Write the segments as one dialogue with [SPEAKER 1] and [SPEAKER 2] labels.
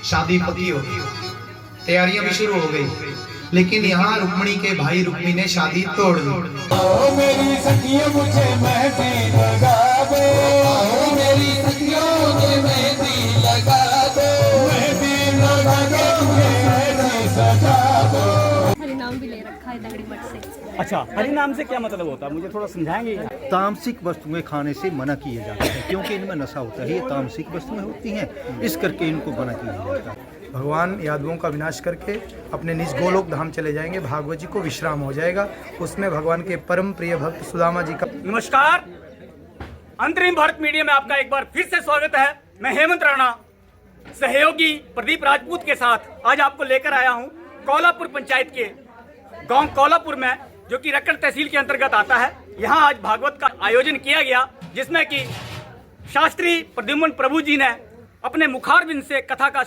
[SPEAKER 1] शादी पकी हो, तैयारियां भी शुरू हो गई, लेकिन यहाँ रुक्मिणी के भाई रुक्मी ने शादी तोड़ दी।
[SPEAKER 2] मेरी सखियों मुझे मेहंदी लगा दो, मेरी सखियों मुझे मेहंदी लगा दो, मेहंदी लगा दो, मेहंदी सजा दो।
[SPEAKER 3] हरि नाम भी ले रखा है दगड़ी मठ से।
[SPEAKER 4] अच्छा, हरि नाम से क्या मतलब होता है, मुझे थोड़ा समझाएंगे?
[SPEAKER 5] तामसिक वस्तुएं खाने से मना किए जाते हैं, क्योंकि इनमें नशा होता है। ये तामसिक वस्तुएं होती हैं, इस करके इनको मना किया जाता है।
[SPEAKER 6] भगवान यादवों का विनाश करके अपने निज गोलोक धाम चले जाएंगे, भागवत जी को विश्राम हो जाएगा। उसमें भगवान के परम प्रिय भक्त सुदामा जी का।
[SPEAKER 4] नमस्कार, अंतरिम भारत मीडिया में आपका एक बार फिर से स्वागत है। मैं हेमंत राणा सहयोगी प्रदीप राजपूत के साथ आज आपको लेकर आया हूं कोलापुर पंचायत के गांव कोलापुर में, जो कि रक्कड़ तहसील के अंतर्गत आता है। यहां आज भागवत का आयोजन किया गया, जिसमें कि शास्त्री प्रद्युम्न प्रभु जी ने अपने मुखारबिंद से कथा का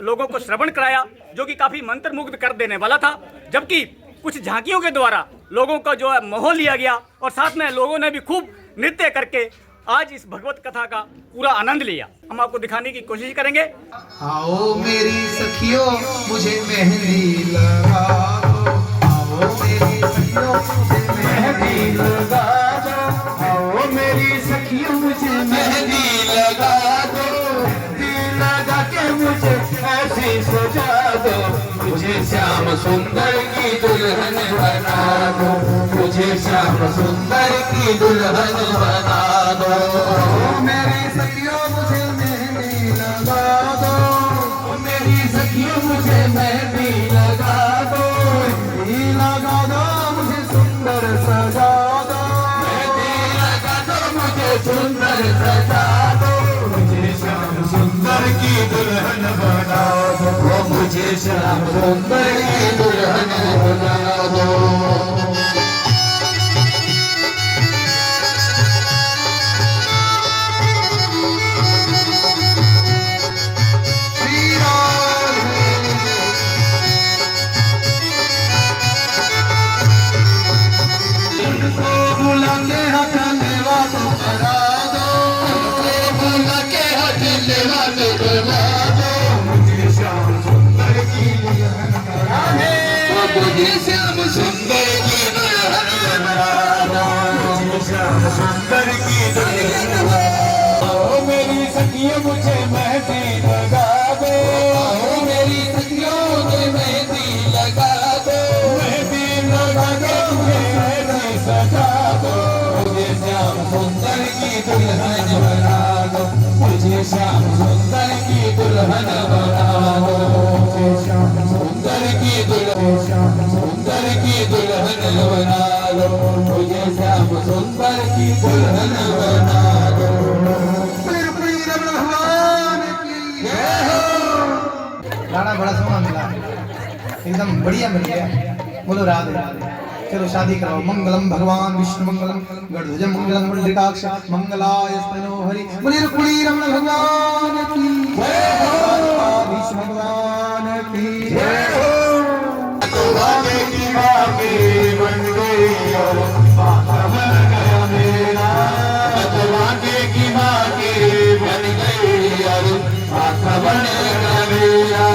[SPEAKER 4] लोगों को श्रवण कराया, जो कि काफी मंत्रमुग्ध कर देने वाला था। जबकि कुछ झांकियों के द्वारा लोगों का जो है मोह लिया गया, और साथ में लोगों ने भी खूब नृत्य करके आज इस भगवत कथा का पूरा आनंद लिया। हम आपको दिखाने की कोशिश करेंगे।
[SPEAKER 1] आओ मेरी सखियों मुझे मेहंदी लगा दो, आओ मेरी सखियों मुझे मेहंदी लगा दो,
[SPEAKER 2] आओ मेरी सखियों मुझे मेहंदी लगा दो, लगा के मुझे ऐसी सजा दो, मुझे श्याम सुंदर की दुल्हन बना दो, मुझे श्याम सुंदर की दुल्हन बना दो।
[SPEAKER 1] मेरी सखियों मुझे मेहंदी लगा दो,
[SPEAKER 2] मेरी सखियों मुझे मेहंदी लगा दो,
[SPEAKER 1] लगा दो मुझे सुंदर सजा दो,
[SPEAKER 2] मेहंदी लगा दो मुझे सुंदर सजा दो, मुझे श्याम सुंदर की दुल्हन बना दो, मुझे श्याम सुंदर की दुल्हन बना दो।
[SPEAKER 1] बुला के हाथ लेवा तो करा दो,
[SPEAKER 2] बुला के हाथ लेवा तो करा दो, मुझे श्याम सुंदर की दुल्हन बना दो, मुझे श्याम सुंदर की दुल्हन बना दो, मुझे श्याम सुंदर की दुल्हन बना दो। मेरी सखियों मुझे मेहंदी लगा दो, मेरी सखियों मुझे मेहंदी लगा दो, मेहंदी लगा दो, मेहंदी सजा दो, मुझे श्याम सुंदर की दुल्हन बना दो, मुझे श्याम सुंदर की दुल्हन बना दो, मुझे श्याम सुंदर की दुल्हन, श्याम सुंदर की दुल्हन बना दो, मुझे श्याम सुंदर की दुल्हन बना दो।
[SPEAKER 1] गाना बड़ा सोना मिला, एकदम बढ़िया मिल गया। बोलो राधे राधे। चलो शादी कराओ। मंगलम भगवान विष्णु मंगलम गणध्वज मंगलम मुंडकाक्ष मंगलाय स्तनो हरि। बोलिए रुक्मिणी रमण भगवान की जय हो, विष्णु भगवान की जय हो।
[SPEAKER 2] भागे की भागे बन गई और माता बन गया मेरा, भागे की भागे बन गई और माता बन गया मेरा।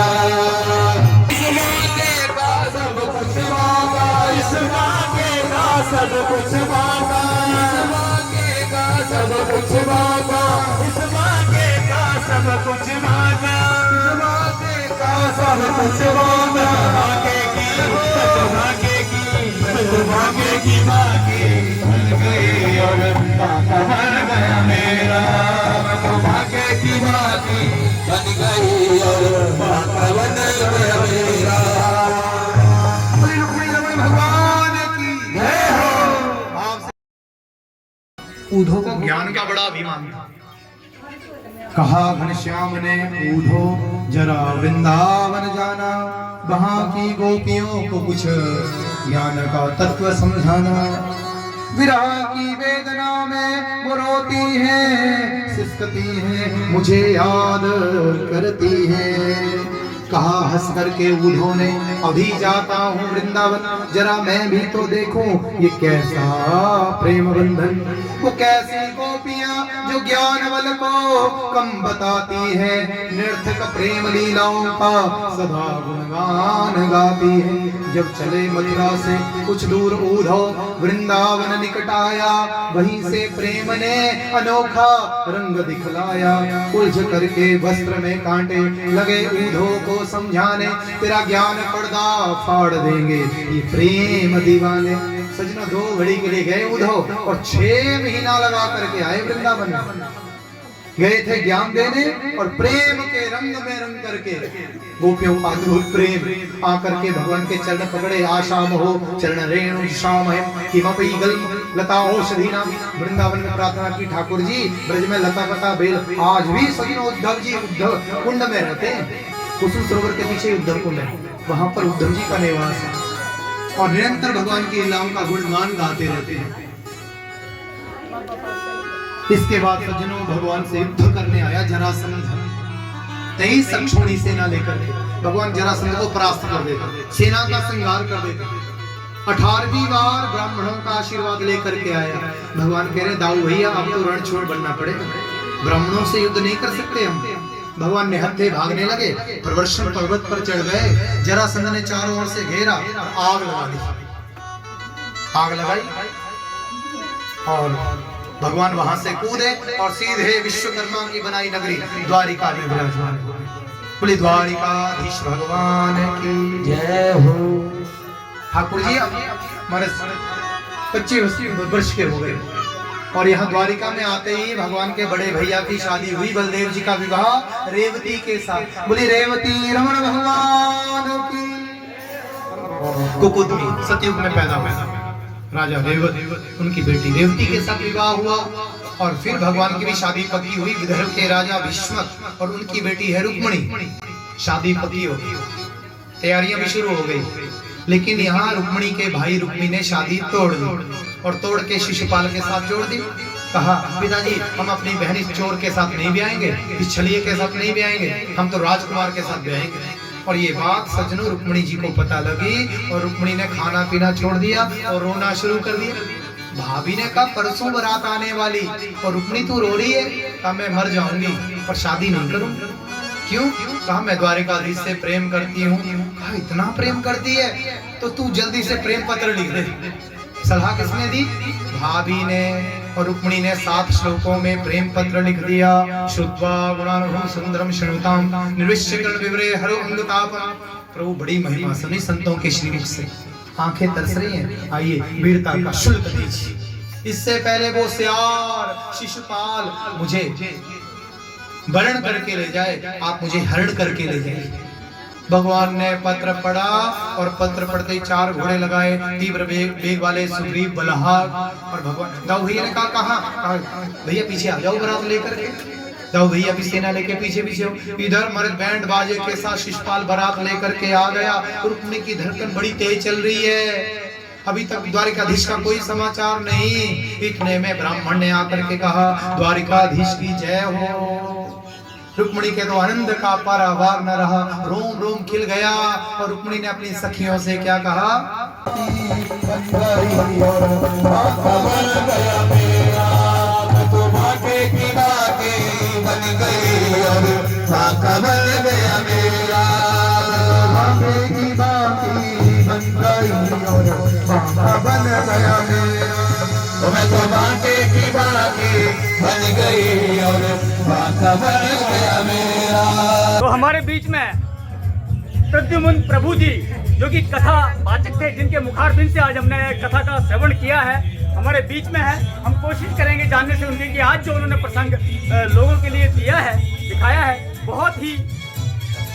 [SPEAKER 2] इस भागे का सब कुछ मांगा, इस भागे का सब कुछ मांगा, इस भागे का सब कुछ मांगा, इस भागे का सब कुछ मांगा। भागे की भागे की भागे की भागे बन गई और माता बन गया मेरा, भागे की भागे बन गई और माता बन गया मेरा।
[SPEAKER 1] ऊधो को ज्ञान का बड़ा अभिमान था। कहा घनश्याम ने ऊधो जरा वृंदावन जाना, वहां की गोपियों को कुछ ज्ञान का तत्व समझाना। विरह की वेदना में वो रोती है, सिसकती है, मुझे याद करती है। कहा हंस करके ऊधो ने अभी जाता हूँ वृंदावन, जरा मैं भी तो देखूं ये कैसा प्रेम बंधन। वो कैसी गोपियां जो जो ज्ञान बल को कम बताती है, निरर्थक प्रेम लीलाओं का सदा गुणगान गाती है। जब चले मथुरा से कुछ दूर उद्धव वृंदावन निकट आया, वहीं से प्रेम ने अनोखा रंग दिखलाया। उलझ करके वस्त्र में कांटे लगे उद्धव को समझाने, तेरा ज्ञान पर्दा फाड़ देंगे ये प्रेम दीवाने। सजना 2 घड़ी के लिए गए उद्धव और 6 महीना लगा करके आए वृंदावन में। गए थे ज्ञान देने और प्रेम के रंग में रंग करके गोपियों का अद्भुत प्रेम आकर के भगवान के चरण पकड़े। आशाम हो चरण रेणु श्याम किमपि गल्म लता औषधि नाम। वृंदावन में प्रार्थना की, ठाकुर जी ब्रज में लता पता बेल। आज भी सजनों उद्धव जी उद्धव कुंड में रहते हैं, कुसुम सरोवर के पीछे उद्धव कुंड है, वहां पर उद्धव जी का निवास है और निरंतर भगवान की लीलाओं का गुणगान गाते रहते हैं। इसके बाद सज्जनों भगवान से युद्ध करने आया जरासंध। 23 अक्षौणी सेना लेकर के भगवान जरासंध को परास्त कर देते, सेना का संहार कर देते। 18वीं बार ब्राह्मणों का आशीर्वाद लेकर के आया। भगवान कह रहे दाऊ भैया अब तो रण छोड़ बनना पड़ेगा, ब्राह्मणों से युद्ध नहीं कर सकते हम। भगवान ने हत्थे भागने लगे, प्रवर्षण पर्वत पर चढ़ गए। जरासंध ने चारों ओर से घेरा, आग लगा दी। आग लगाई और भगवान वहां से कूदे और सीधे विश्वकर्मा की बनाई नगरी द्वारिका में विराजमान हुए। बोले द्वारिकाधीश भगवान की जय हो। ठाकुर जी हमारे 25 वर्ष के हो गए और यहाँ द्वारिका में आते ही भगवान के बड़े भैया की शादी हुई, बलदेव जी का विवाह रेवती के साथ। बोली रेवती रमण भगवान की। कुकुदमी सतयुग में पैदा हुआ राजा रेवत, उनकी बेटी रेवती के साथ विवाह हुआ और फिर भगवान की भी शादी पक्की हुई। विदर्भ के राजा भीष्मक और उनकी बेटी है रुक्मणी, शादी पक्की हो गई, तैयारियां भी शुरू हो गई। लेकिन यहाँ रुक्मणी के भाई रुक्मी ने शादी तोड़ दी और तोड़ के शिशुपाल के साथ जोड़ दी। कहा पिताजी हम अपनी बहन इस चोर के साथ नहीं ब्याहेंगे, इस छलिए के साथ नहीं ब्याहेंगे, हम तो राजकुमार के साथ ब्याहेंगे। और ये बात सज्जनों रुक्मणी जी को पता लगी और रुक्मणी ने खाना पीना छोड़ दिया और रोना शुरू कर दिया। भाभी ने कहा परसों बारात आने वाली और रुक्मणी तू रो रही है। कहा मैं मर जाऊंगी पर शादी नहीं करूंगी। क्यों? कहा मैं द्वारिकाधीश से प्रेम करती हूँ। कहा इतना प्रेम करती है तो तू जल्दी से प्रेम पत्र लिख दे। सलाह किसने दी? भाभी ने। और रुक्मणी ने 7 श्लोकों में प्रेम पत्र लिख दिया। श्रुत्वा गुणानुभवं सुंदरम शृणुताम निर्विश्यकरण विवरे हरो अंगतापम। प्रभु बड़ी महिमा सुनी संतों के श्रीमुख से, आंखें तरस रही हैं। आइए वीरता का शुल्क दीजिए। इससे पहले वो सियार शिशुपाल मुझे वरण करके ले जाए, आप मुझे हरण करके ले जाए। भगवान ने पत्र पढ़ा और पत्र पढ़ते ही 4 घोड़े लगाए, तीव्र वेग वाले सुग्रीव बलहार। और भगवान दाऊ भैया ने कहा भैया पीछे आ जाओ बारात लेकर के। दाऊ भैया भी सेना लेके पीछे पीछे हो। इधर मर्द बैंड बाजे के साथ शिशुपाल बारात लेकर के आ गया। रुक्मणी की धड़कन बड़ी तेज चल रही है, अभी तक द्वारिकाधीश का कोई समाचार नहीं। इतने में ब्राह्मण ने आकर के कहा द्वारिकाधीश की जय हो। रुक्मणी के तो आनंद का पारावार न रहा, रोम रोम खिल गया। और रुक्मणी ने अपनी सखियों से क्या कहा?
[SPEAKER 2] मैं तो बाटे की बाकी बन गई और बाका बन गया मेरा।
[SPEAKER 4] तो हमारे बीच में प्रद्युम्न प्रभु जी जो कि कथा वाचक थे, जिनके मुखारबिंद से आज हमने कथा का श्रवण किया है, हमारे बीच में है। हम कोशिश करेंगे जानने से उनके कि आज जो उन्होंने प्रसंग लोगों के लिए दिया है, दिखाया है, बहुत ही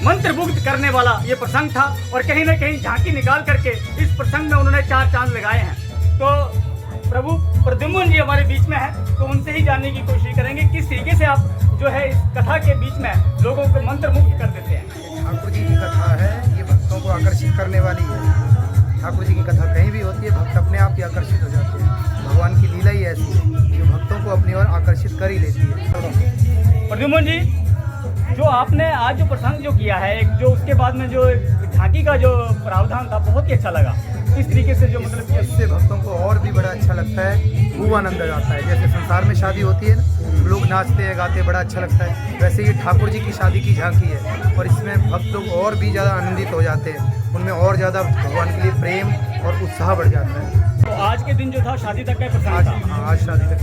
[SPEAKER 4] मंत्रमुग्ध करने वाला ये प्रसंग था। और कहीं ना कहीं झांकी निकाल करके इस प्रसंग में उन्होंने 4 चांद लगाए हैं। तो प्रभु प्रद्युम्न जी हमारे बीच में है, तो उनसे ही जानने की कोशिश करेंगे किस तरीके से आप जो है इस कथा के बीच में लोगों को मंत्रमुग्ध कर देते हैं।
[SPEAKER 6] ठाकुर जी की कथा है, ये भक्तों को आकर्षित करने वाली है। ठाकुर जी की कथा कहीं भी होती है, भक्त अपने आप ही आकर्षित हो जाते हैं। भगवान की लीला ही ऐसी है जो भक्तों को अपनी ओर आकर्षित कर ही लेती है।
[SPEAKER 4] प्रद्युम्न जी जो आपने आज जो प्रसंग जो किया है, एक जो उसके बाद में जो झांकी का जो प्रावधान था, बहुत ही अच्छा लगा। इस तरीके से जो मतलब
[SPEAKER 6] इससे भक्तों को और भी बड़ा अच्छा लगता है, खूब आनंद आता है। जैसे संसार में शादी होती है ना, लोग नाचते हैं गाते, बड़ा अच्छा लगता है। वैसे ये ठाकुर जी की शादी की झांकी है और इसमें भक्त लोग और भी ज़्यादा आनंदित हो जाते हैं, उनमें और ज़्यादा भगवान के लिए प्रेम और उत्साह बढ़ जाता है।
[SPEAKER 4] तो आज के दिन जो था शादी तक का प्रसंग था,
[SPEAKER 6] आज शादी तक।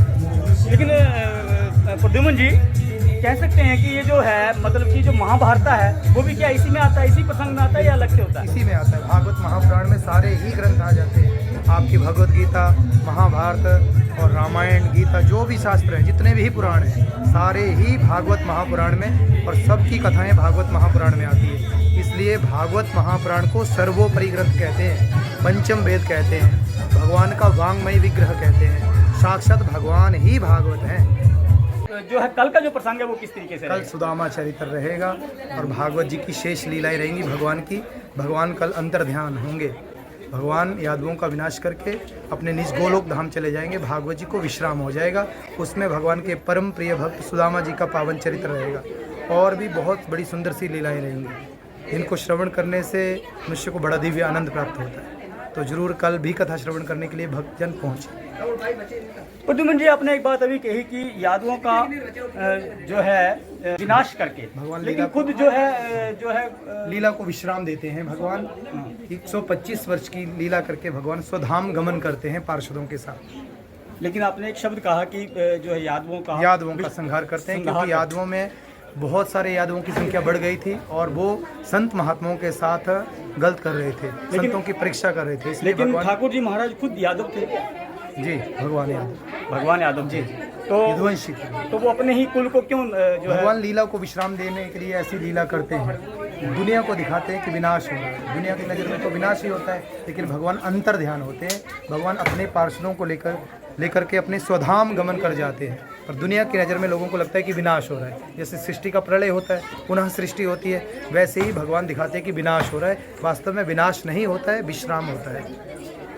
[SPEAKER 4] लेकिन प्रद्युम्न जी कह सकते हैं कि ये जो है मतलब कि जो महाभारत है वो भी क्या इसी में आता है, इसी प्रसंग में आता है या अलग से होता है?
[SPEAKER 6] इसी में आता है। भागवत महापुराण में सारे ही ग्रंथ आ जाते हैं। आपकी भगवत गीता, महाभारत और रामायण, गीता, जो भी शास्त्र हैं, जितने भी पुराण हैं, सारे ही भागवत महापुराण में, और सबकी कथाएं भागवत महापुराण में आती है। इसलिए भागवत महापुराण को सर्वोपरि ग्रंथ कहते हैं, पंचम वेद कहते हैं, भगवान का वांग्मय विग्रह कहते हैं, साक्षात भगवान ही भागवत हैं।
[SPEAKER 4] जो है कल का जो प्रसंग है वो किस तरीके से
[SPEAKER 6] कल
[SPEAKER 4] रहेगा?
[SPEAKER 6] सुदामा चरित्र रहेगा और भागवत जी की शेष लीलाएं रहेंगी भगवान की। भगवान कल अंतर्ध्यान होंगे। भगवान यादवों का विनाश करके अपने निज गोलोक धाम चले जाएंगे। भागवत जी को विश्राम हो जाएगा। उसमें भगवान के परम प्रिय भक्त सुदामा जी का पावन चरित्र रहेगा और भी बहुत बड़ी सुंदर सी लीलाएं रहेंगी। इनको श्रवण करने से मनुष्य को बड़ा दिव्य आनंद प्राप्त होता है। तो जरूर कल भी कथा श्रवण करने के लिए भक्तजन पहुँचे।
[SPEAKER 4] प्रद्युम्न जी, आपने एक बात अभी कही कि यादवों का जो है विनाश करके
[SPEAKER 6] भगवान
[SPEAKER 4] लेकिन
[SPEAKER 6] लीला
[SPEAKER 4] खुद जो है
[SPEAKER 6] लीला को विश्राम देते हैं। भगवान 125 वर्ष की लीला करके भगवान स्वधाम गमन करते हैं पार्षदों के साथ।
[SPEAKER 4] लेकिन आपने एक शब्द कहा कि जो है यादवों का
[SPEAKER 6] संहार करते हैं,
[SPEAKER 4] संहार
[SPEAKER 6] क्योंकि यादवों में बहुत सारे यादवों की संख्या बढ़ गई थी और वो संत महात्माओं के साथ गलत कर रहे थे, संतों की परीक्षा कर रहे थे। इसलिए
[SPEAKER 4] लेकिन
[SPEAKER 6] भगवान
[SPEAKER 4] ठाकुर जी महाराज खुद यादव थे।
[SPEAKER 6] जी
[SPEAKER 4] भगवान यादव जी तो
[SPEAKER 6] यदुवंशी थे।
[SPEAKER 4] तो वो अपने ही कुल को क्यों जो है
[SPEAKER 6] भगवान लीला को विश्राम देने के लिए ऐसी लीला करते हैं। दुनिया को दिखाते हैं कि विनाश हो रहा है। दुनिया की नज़र में तो विनाश ही होता है, लेकिन भगवान अंतर ध्यान होते हैं। भगवान अपने पार्षदों को लेकर के अपने स्वधाम गमन कर जाते हैं और दुनिया की नज़र में लोगों को लगता है कि विनाश हो रहा है। जैसे सृष्टि का प्रलय होता है, पुनः सृष्टि होती है, वैसे ही भगवान दिखाते हैं कि विनाश हो रहा है। वास्तव में विनाश नहीं होता है, विश्राम होता है।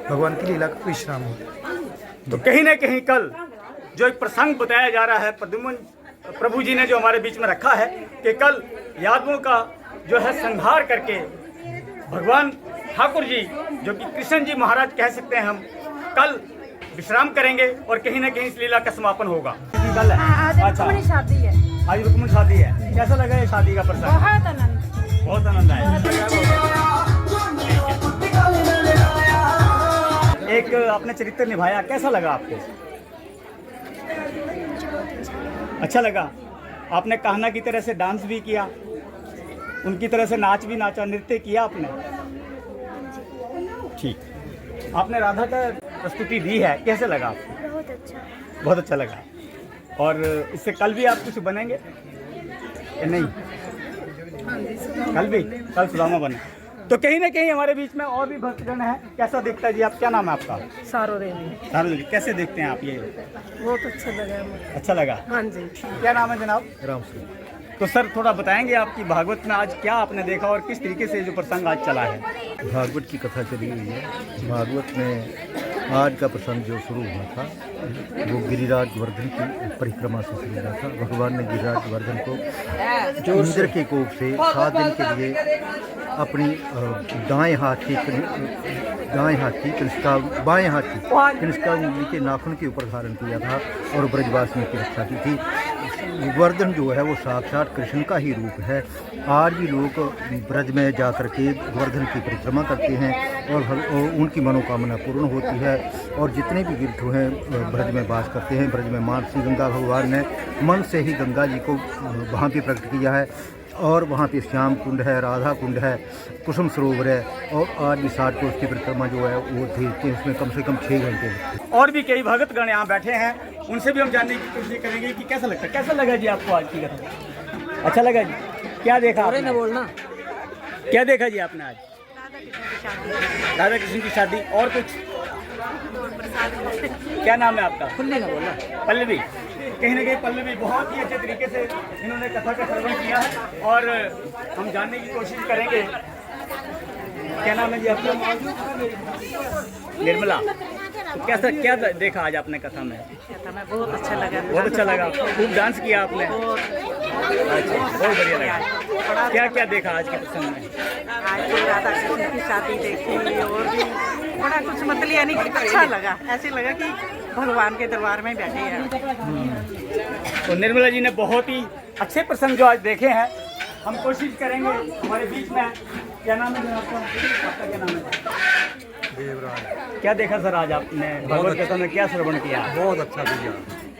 [SPEAKER 6] भगवान की लीला का विश्राम होता है।
[SPEAKER 4] तो कहीं ना कहीं कल जो एक प्रसंग बताया जा रहा है प्रद्युम्न प्रभु जी ने जो हमारे बीच में रखा है कि कल यादवों का जो है संहार करके भगवान ठाकुर जी जो कि कृष्ण जी महाराज कह सकते हैं, हम कल विश्राम करेंगे और कहीं ना कहीं इस लीला का समापन होगा। कल है
[SPEAKER 3] आज रुक्मिणी शादी है।
[SPEAKER 4] आज रुक्मिणी शादी है। कैसा लगा ये शादी का प्रसंग? बहुत आनंद आया। एक आपने चरित्र निभाया, कैसा लगा आपको? अच्छा लगा। आपने कहना की तरह से डांस भी किया, उनकी तरह से नाच भी नाचा, नृत्य किया आपने? ठीक। आपने राधा का प्रस्तुति दी है, कैसे लगा आपको?
[SPEAKER 3] बहुत अच्छा।
[SPEAKER 4] बहुत अच्छा लगा। और इससे कल भी आप कुछ बनेंगे या नहीं? कल सुदामा बने। तो कहीं ना कहीं हमारे बीच में और भी भक्तजन है। कैसा दिखता है जी? आप क्या नाम है आपका?
[SPEAKER 3] सारो देवी।
[SPEAKER 4] सारो देवी। कैसे देखते हैं आप ये?
[SPEAKER 3] बहुत अच्छा लगा मुझे।
[SPEAKER 4] अच्छा लगा।
[SPEAKER 3] हाँ जी।
[SPEAKER 4] क्या नाम है जनाब?
[SPEAKER 5] राम सिंह।
[SPEAKER 4] तो सर थोड़ा बताएंगे आपकी भागवत में आज क्या आपने देखा और किस तरीके से जो प्रसंग आज चला है?
[SPEAKER 5] भागवत की कथा चली हुई है। भागवत में आज का प्रसंग जो शुरू हुआ था वो गिरिराज वर्धन की परिक्रमा से शुरू हुआ था। भगवान ने गिरिराज वर्धन को इंद्र के कोप से 7 दिन के लिए अपनी दाएं हाथ की कनिष्ठा बाएं हाथ की कनिष्ठा उंगली के नाखून के ऊपर धारण किया था और ब्रजवासियों की रक्षा की थी। वर्धन जो है वो साक्षात कृष्ण का ही रूप है। आज भी लोग ब्रज में जा कर के वर्धन की परिक्रमा करते हैं और उनकी मनोकामना पूर्ण होती है। और जितने भी गिरधु हैं ब्रज में वास करते हैं, ब्रज में मानसी गंगा भगवान ने मन से ही गंगा जी को वहाँ पे प्रकट किया है और वहाँ पे श्याम कुंड है, राधा कुंड है, कुसुम सरोवर है। और आज भी 7 कोस की परिक्रमा जो है वो थी, इसमें कम से कम 6 घंटे लगते।
[SPEAKER 4] और भी कई भगतगण यहाँ बैठे हैं, उनसे भी हम जानने की कोशिश करेंगे कि कैसा लगता है। कैसा लगा जी आपको आज की कथा? अच्छा लगा जी। क्या देखा आपने? बोलना क्या देखा जी आपने आज? राधा कृष्ण की शादी। और कुछ? क्या नाम है आपका? पल्लवी। कहीं ना कहीं पल्लवी बहुत ही अच्छे तरीके से इन्होंने कथा का श्रवण किया है और हम जानने की कोशिश करेंगे। क्या नाम है जी आपका? निर्मला। तो कैसा क्या देखा आज आपने कथा में?
[SPEAKER 3] हमें बहुत अच्छा लगा।
[SPEAKER 4] बहुत अच्छा लगा। खूब डांस किया आपने? अच्छा, बहुत बढ़िया लगा। क्या क्या देखा आज के प्रसंग में?
[SPEAKER 3] आज तो राधा कृष्ण की शादी देखी और भी बड़ा कुछ मतलब यानी कि अच्छा लगा। ऐसे लगा कि भगवान के दरबार में बैठे हैं।
[SPEAKER 4] तो निर्मला जी ने बहुत ही अच्छे प्रसंग जो आज देखे हैं, हम कोशिश करेंगे हमारे बीच में। क्या नाम है आपका? आपका क्या नाम है?
[SPEAKER 6] देवराज।
[SPEAKER 4] क्या देखा सर आज आपने भगवत कथा में? क्या श्रवण किया?
[SPEAKER 6] बहुत अच्छा दिया।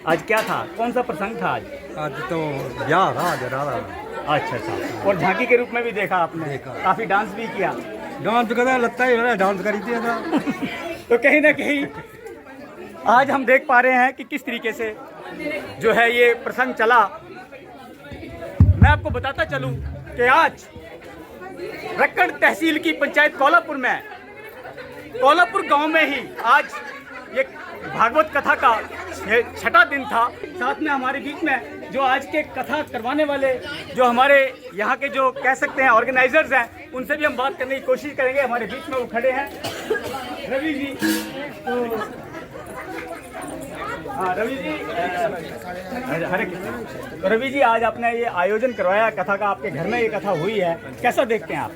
[SPEAKER 4] आज क्या था? कौन सा प्रसंग था आज?
[SPEAKER 6] आज तो ब्याह था आज राधा।
[SPEAKER 4] अच्छा अच्छा। और झांकी के रूप में भी देखा आपने?
[SPEAKER 6] देखा।
[SPEAKER 4] काफी डांस भी किया?
[SPEAKER 6] डांस करता लगता है डांस करी दिया था।
[SPEAKER 4] तो कहीं ना कहीं आज हम देख पा रहे हैं कि किस तरीके से जो है ये प्रसंग चला। मैं आपको बताता चलूं कि आज रक्कड़ तहसील की पंचायत कोलापुर गांव में ही आज ये भागवत कथा का छठा दिन था। साथ में हमारे बीच में जो आज के कथा करवाने वाले जो हमारे यहाँ के जो कह सकते हैं ऑर्गेनाइजर्स हैं, उनसे भी हम बात करने की कोशिश करेंगे। हमारे बीच में वो खड़े हैं रवि जी। तो हाँ रवि जी, हरे कृष्ण। तो रवि जी, आज आपने ये आयोजन करवाया कथा का, आपके घर में ये कथा हुई है, कैसा देखते हैं आप?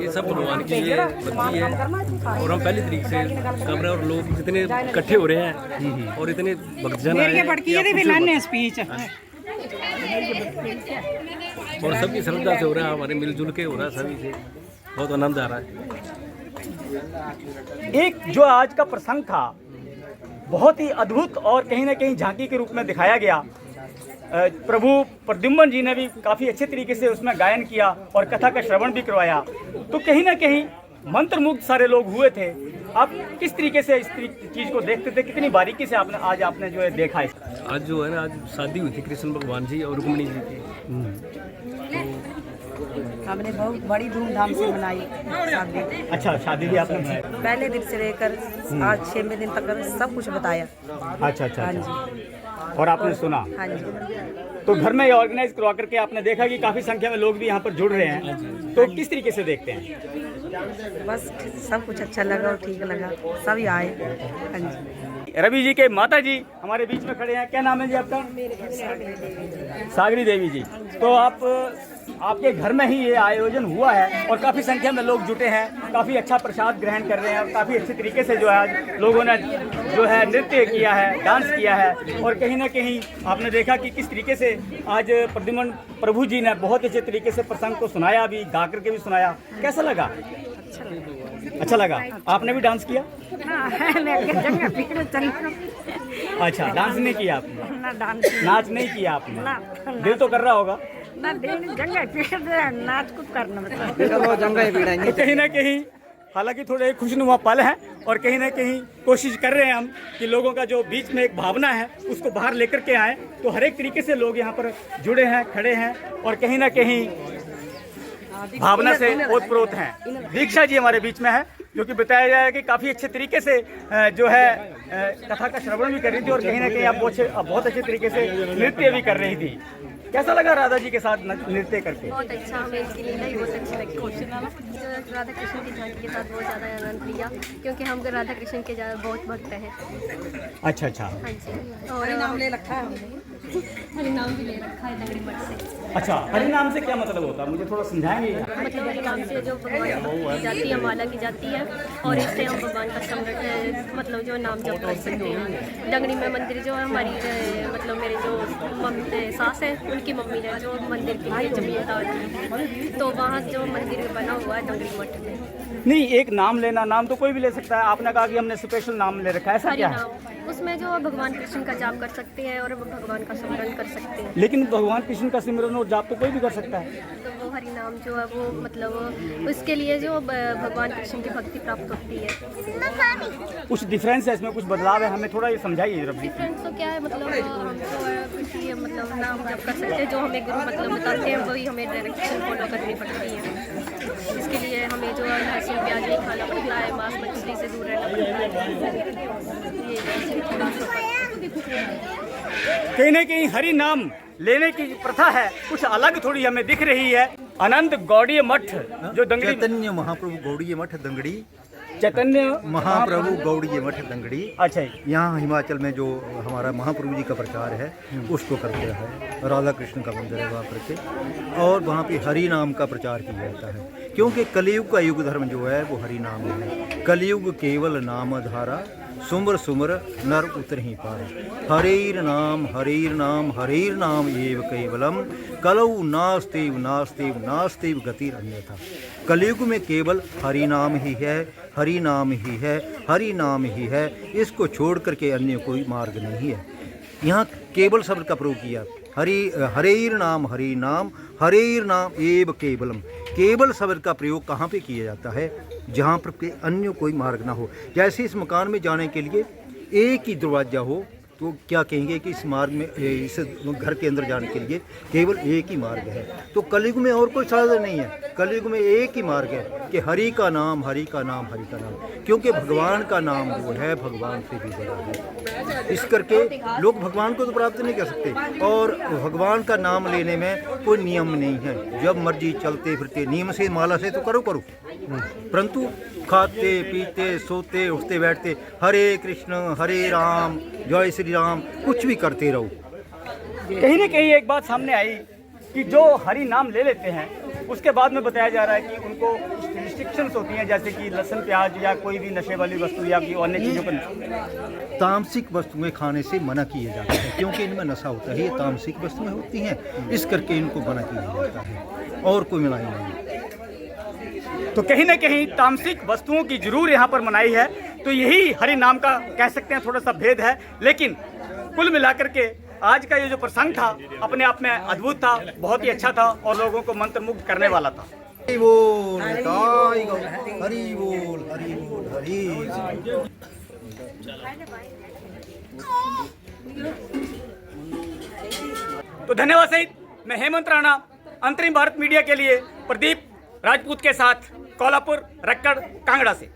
[SPEAKER 7] ये सब भगवान की ये बत्ती है और हम पहली तरीके से कर रहे हैं और लोग इतने इकट्ठे हो रहे हैं और इतने भक्तजन आए हैं और सबकी श्रद्धा से हो रहा है, हमारे मिलजुल के हो रहा है, सभी से बहुत आनंद आ रहा है।
[SPEAKER 4] एक जो आज का प्रसंग था बहुत ही अद्भुत और कहीं ना कहीं झांकी के रूप में दिखाया गया। प्रभु प्रद्युम्न जी ने भी काफ़ी अच्छे तरीके से उसमें गायन किया और कथा का श्रवण भी करवाया। तो कहीं ना कहीं मंत्रमुग्ध सारे लोग हुए थे। आप किस तरीके से इस चीज़ को देखते थे? कितनी बारीकी से आपने जो है देखा है?
[SPEAKER 7] आज जो है ना, आज शादी हुई थी कृष्ण भगवान जी और रुक्मिणी जी की।
[SPEAKER 3] हमने बहुत बड़ी धूमधाम से मनाई शादी।
[SPEAKER 4] अच्छा, शादी भी आपने मनाई?
[SPEAKER 3] पहले दिन से लेकर आज 6वें दिन तक सब कुछ बताया।
[SPEAKER 4] अच्छा अच्छा।
[SPEAKER 3] हाँ
[SPEAKER 4] अच्छा।
[SPEAKER 3] जी।
[SPEAKER 4] और आपने सुना?
[SPEAKER 3] हाँ जी।
[SPEAKER 4] तो घर में ये ऑर्गेनाइज करवा करके आपने देखा कि काफ़ी संख्या में लोग भी यहाँ पर जुड़ रहे हैं, तो किस तरीके से देखते हैं?
[SPEAKER 3] बस सब कुछ अच्छा लगा और ठीक लगा, सभी आए। हाँ जी।
[SPEAKER 4] रवि जी के माता जी हमारे बीच में खड़े हैं। क्या नाम है जी आपका? सागरी देवी जी। तो आपके घर में ही ये आयोजन हुआ है और काफ़ी संख्या में लोग जुटे हैं, काफ़ी अच्छा प्रसाद ग्रहण कर रहे हैं और काफ़ी अच्छे तरीके से जो है आज लोगों ने जो है नृत्य किया है, डांस किया है। और कहीं ना कहीं आपने देखा कि किस तरीके से आज प्रद्युम्न प्रभु जी ने बहुत अच्छे तरीके से प्रसंग को सुनाया, भी गा करके भी सुनाया। कैसा लगा? अच्छा लगा। आपने भी डांस किया? अच्छा, डांस नहीं किया आपने? नाच नहीं किया आपने? दिल तो कर रहा होगा
[SPEAKER 3] नाच कुछ करना।
[SPEAKER 4] तो कहीं ना कहीं हालांकि थोड़े खुशनुमा पल हैं और कहीं ना कहीं कोशिश कर रहे हैं हम कि लोगों का जो बीच में एक भावना है उसको बाहर लेकर के आए। तो हर एक तरीके से लोग यहाँ पर जुड़े हैं, खड़े हैं और कहीं ना कहीं भावना से ओतप्रोत हैं। दीक्षा जी हमारे बीच में है, जो कि बताया जाए कि काफ़ी अच्छे तरीके से जो है कथा का श्रवण भी कर रही थी और कहीं ना कहीं आप बहुत अच्छे तरीके से नृत्य भी कर रही थी। कैसा लगा राधा जी के साथ नृत्य करके?
[SPEAKER 8] बहुत अच्छा, हमें इसकी लीला ही बहुत अच्छी लगी। जो राधा कृष्ण की झांकी के साथ बहुत ज़्यादा आनंद लिया, क्योंकि हम राधा कृष्ण के बहुत भक्त हैं।
[SPEAKER 4] अच्छा अच्छा।
[SPEAKER 8] हाँ जी। और नाम ले रखा है हमने, हरि नाम भी ले रखा है दंगड़ी मठ से।
[SPEAKER 4] अच्छा, हरि नाम से क्या मतलब होता है? मुझे थोड़ा समझाएंगे?
[SPEAKER 8] मतलब हरि नाम से जो भगवान की जाती है, माला की जाती है और इससे हम भगवान का मतलब जो नाम जप कर सकते हैं। डंगड़ी में मंदिर जो है हमारी मतलब मेरे जो सास है उनकी मम्मी ने जो मंदिर के लिए जमींदार थी, तो वहाँ जो मंदिर बना हुआ है दंगड़ी मठ में।
[SPEAKER 4] नहीं, एक नाम लेना, नाम तो कोई भी ले सकता है। आपने कहा कि हमने स्पेशल नाम ले रखा है, ऐसा क्या है?
[SPEAKER 8] उसमें जो भगवान कृष्ण का जाप कर सकते हैं और भगवान का सिमरन कर सकते हैं।
[SPEAKER 4] लेकिन भगवान कृष्ण का सिमरन और जाप तो कोई भी कर सकता है।
[SPEAKER 8] तो वो हरि नाम जो है वो मतलब उसके लिए जो भगवान कृष्ण की भक्ति प्राप्त होती है।
[SPEAKER 4] कुछ डिफरेंस है इसमें, कुछ बदलाव है? हमें थोड़ा ये समझाइए रवि।
[SPEAKER 8] डिफरेंस तो क्या है, मतलब किसी मतलब नाम जप कर सकते हैं, जो हमें गुरु मतलब बताते हैं वही हमें डायरेक्शन फॉलो करनी पड़ती है। इसके लिए हमें जो लहसुन प्याज नहीं खाना पड़ता है, मांस मछली से दूर रहना पड़ता है।
[SPEAKER 4] कहीं ना कहीं हरि नाम लेने की प्रथा है कुछ अलग थोड़ी हमें दिख रही है। अनंत गौड़ीय मठ जो दंगड़ी
[SPEAKER 5] चैतन्य महाप्रभु गौड़ीय मठ दंगड़ी
[SPEAKER 4] चैतन्य
[SPEAKER 5] महाप्रभु गौड़ीय मठ दंगड़ी।
[SPEAKER 4] अच्छा जी।
[SPEAKER 5] यहाँ हिमाचल में जो हमारा महाप्रभु जी का प्रचार है उसको करते हैं। राधा कृष्ण का मंदिर है वहाँ पर के, और वहाँ पे हरि नाम का प्रचार किया जाता है, क्योंकि कलयुग का युग धर्म जो है वो हरि नाम है। कलयुग केवल नाम धारा, सुमर सुमर नर उतर ही पार। हरेर नाम हरेर नाम एव केवलम, कलौ नास्तेव नास्तेव नास्तेव गतिर अन्यथा। कलयुग में केवल हरि नाम ही है, हरि नाम ही है, हरि नाम ही है, इसको छोड़ करके अन्य कोई मार्ग नहीं है। यहाँ केवल शब्द का प्रयोग किया, हरेर नाम हरेर नाम एव केवलम। केवल शब्द का प्रयोग कहाँ पे किया जाता है? जहाँ पर के अन्य कोई मार्ग ना हो। जैसे इस मकान में जाने के लिए एक ही दरवाज़ा हो तो क्या कहेंगे कि इस मार्ग में, इस घर के अंदर जाने के लिए केवल एक ही मार्ग है। तो कलयुग में और कोई साधन नहीं है, कलयुग में एक ही मार्ग है कि हरि का नाम हरि का नाम हरि का नाम, क्योंकि भगवान का नाम जो है भगवान से भी बड़ा है। इस करके लोग भगवान को तो प्राप्त नहीं कर सकते, और भगवान का नाम लेने में कोई नियम नहीं है। जब मर्जी चलते फिरते नियम से माला से तो करो, परंतु खाते पीते सोते उठते बैठते हरे कृष्ण हरे राम जय श्री राम कुछ भी करते रहो।
[SPEAKER 4] कहीं ना कहीं एक बात सामने आई कि जो हरि नाम ले लेते हैं उसके बाद में बताया जा रहा है कि उनको रिस्ट्रिक्शंस होती हैं, जैसे कि लहसुन प्याज या कोई भी नशे वाली वस्तु या कि अन्य चीज़ों पर
[SPEAKER 5] तामसिक वस्तुएं खाने से मना किए जाते हैं, क्योंकि इनमें नशा होता है। ये तामसिक वस्तुएं होती हैं, इस करके इनको मना किया जाता है, और कोई मनाही नहीं।
[SPEAKER 4] तो कहीं ना कहीं तामसिक वस्तुओं की जरूर यहाँ पर मनाही है। तो यही हरि नाम का कह सकते हैं थोड़ा सा भेद है, लेकिन कुल मिलाकर के आज का ये जो प्रसंग था अपने आप में अद्भुत था, बहुत ही अच्छा था और लोगों को मंत्रमुग्ध करने वाला था।
[SPEAKER 5] हरि बोल हरि बोल हरि बोल हरि।
[SPEAKER 4] तो धन्यवाद सहित मैं हेमंत राणा अंतरिम भारत मीडिया के लिए प्रदीप राजपूत के साथ कोल्हापुर रक्कड़ कांगड़ा से।